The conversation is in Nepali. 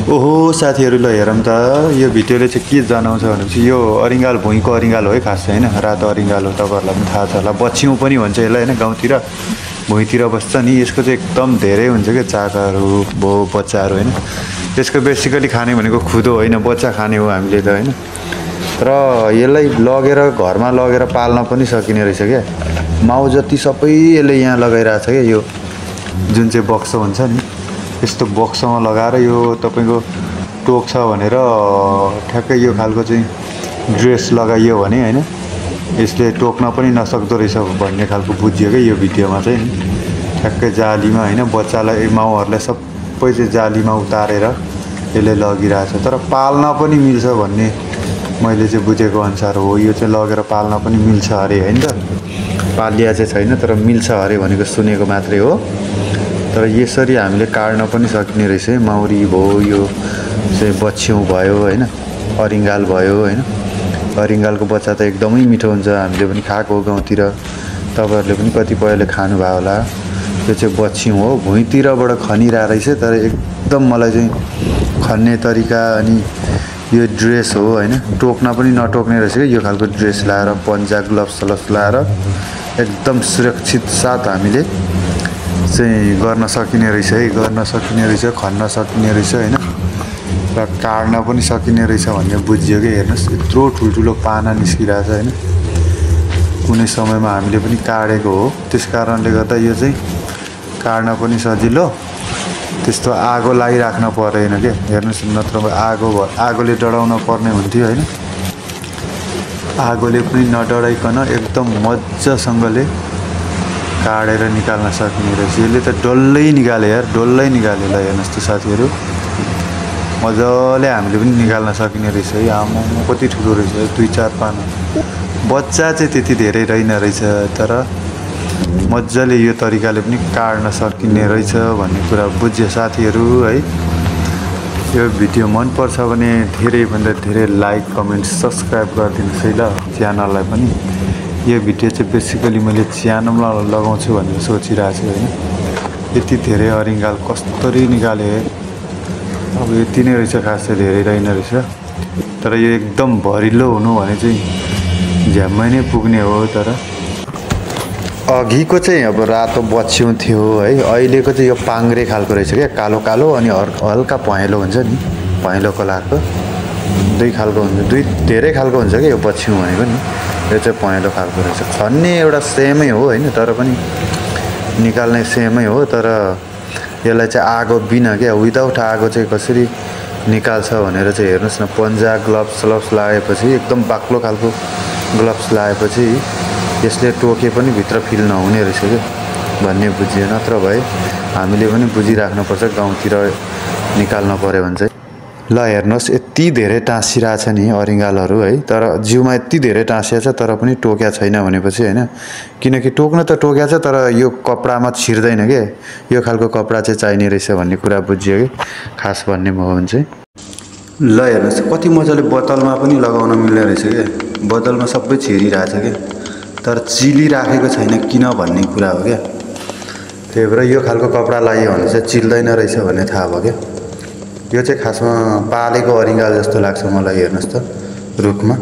ओहो साथीहरु ल हेरौँ त यो भिडियोले चाहिँ के जनाउँछ भनेपछि यो अरिङ्गाल भुइँको अरिङ्गाल हो है खास चाहिँ हैन रातो अरिङ्गाल हो तपाईहरुलाई पनि थाहा छ होला बच्चिउँ पनि भन्छ यसलाई हैन गाउँतिर भुइँतिर बस्छ नि यसको चाहिँ एकदम धेरै हुन्छ के चाकाहरु भो बच्चाहरु हैन यसको बेसिकली खाने भनेको खुदो हैन बच्चा खाने हो हामीले त हैन र यसलाई लगेर घरमा लगेर पाल्न पनि सकिने रहेछ के माउ जति सबै यसले यहाँ लगाइराछ के यो जुन चाहिँ बक्स हुन्छ नि यस्तो बक्समा लगाएर यो तपाईको टोक्छ भनेर ठ्याक्कै यो खालको चाहिँ ड्रेस लगाइयो भने हैन यसले टोक्न पनि नसक्दो रहेछ भन्ने खालको बुझियो के यो भिडियोमा चाहिँ ठ्याक्कै जालीमा हैन बच्चालाई माउहरुलाई सबै चाहिँ जालीमा उतारेर यसले लगिरहेछ तर पाल्न पनि मिल्छ भन्ने मैले चाहिँ बुझेको अनुसार हो यो चाहिँ लगेर पाल्न पनि मिल्छ अरे हैन त पालिया चाहिँ छैन तर मिल्छ अरे भनेको सुनेको मात्रै हो तर यसरी हामीले काट्न पनि सकिने रहेछ है माउरी भयो यो चाहिँ बच्चिउँ भयो हैन अरिङ्गाल भयो हैन अरिङ्गालको बच्चा त एकदमै मिठो हुन्छ हामीले पनि खाएको गाउँतिर तपाईहरुले पनि कतिपयले खानु भयो होला यो चाहिँ बच्चिउँ हो भुइँतिरबाट खनिरा रहेछ तर एकदम मलाई चाहिँ खन्ने तरिका अनि यो ड्रेस हो हैन टोक्न पनि नटोक्ने रहेछ के यो खालको ड्रेस लाएर पन्जा ग्लोभ्स लाएर एकदम सुरक्षित साथ हामीले चाहिँ गर्न सकिने रहेछ है गर्न सकिने रहेछ खन्न सकिने रहेछ हैन र काट्न पनि सकिने रहेछ भन्ने बुझियो के हेर्नुस् यत्रो ठुलठुलो पाना निस्किरहेछ हैन कुनै समयमा हामीले पनि काटेको हो त्यसकारणले गर्दा यो चाहिँ काट्न पनि सजिलो त्यस्तो आगो लागिराख्न पर्दैन के हेर्नुस् नत्र आगोले डढाउन पर्ने हुन्थ्यो हैन आगोले पनि नडढाइकन एकदम मज्जासँगले काटेर निकाल्न सकिने रहेछ यसले त डल्लै निकाले यार डल्लै निकाले ल हेर्नुस् त साथीहरु मजाले हामीले पनि निकाल्न सकिने रहेछ है आमा कति ठुलो रहेछ 2-4 पाना बच्चा चाहिँ त्यति धेरै रहेन रहेछ तर मजाले यो तरिकाले पनि काट्न सकिने रहेछ भन्ने कुरा बुझ्यो साथीहरु है यो भिडियो मन पर्छ भने धेरै भन्दा धेरै लाइक कमेन्ट सब्स्क्राइब गरिदिनुस् है ल च्यानललाई पनि यो भिडियो चाहिँ बेसिकली मैले च्यानलमा लगाउँछु भनेर सोचिरहेको छु हैन यति धेरै अरिङ्गाल कसरी निकाले अब यति नै रहेछ खास चाहिँ धेरै रहेन रहेछ तर यो एकदम भरिलो हुनु भने चाहिँ झ्याम्मै नै पुग्ने हो तर अघिको चाहिँ अब रातो बच्चिउँ थियो है अहिलेको चाहिँ यो पाङ्ग्रे खालको रहेछ के कालो कालो अनि हल्का पहेँलो हुन्छ नि पहेँलो कलरको दुई खालको हुन्छ धेरै खालको हुन्छ के यो बच्चिउँ भनेको नि यो चाहिँ पहेँलो खालको रहेछ खन्ने एउटा सेमै हो हैन तर पनि निकाल्ने सेमै हो तर यसलाई चाहिँ आगो बिना के विदाउट आगो चाहिँ कसरी निकाल्छ भनेर चाहिँ हेर्नुस् न पन्जा ग्लोभ्स लगाएपछि एकदम बाक्लो खालको ग्लोभ्स लगाएपछि यसले टोके पनि भित्र फिल नहुने रहेछ के भन्ने बुझियो नत्र भए हामीले पनि बुझिराख्नुपर्छ गाउँतिर निकाल्न पर्यो भने चाहिँ ल हेर्नुस् यति धेरै टाँसिरहेछ नि अरिङ्गालहरु है तर जिउमा यति धेरै टाँसिया छ तर पनि टोक्या छैन भनेपछि हैन किनकि टोक्न त टोक्या छ तर यो कपडामा छिर्दैन के यो खालको कपडा चाहिँ चाहिने रहेछ भन्ने कुरा बुझियो के खास भन्ने हो भने चाहिँ ल हेर्नुस् कति मजाले बोतलमा पनि लगाउन मिल्ने रहेछ के बोतलमा सबै छिरिरहेछ के तर चिली राखेको छैन किन भन्ने कुरा हो क्या त्यही भएर यो खालको कपडा लगायो भने चाहिँ चिल्दैन रहेछ भन्ने थाहा भयो क्या यो चाहिँ खासमा पालेको अरिङ्गाल जस्तो लाग्छ मलाई हेर्नुस् त रुखमा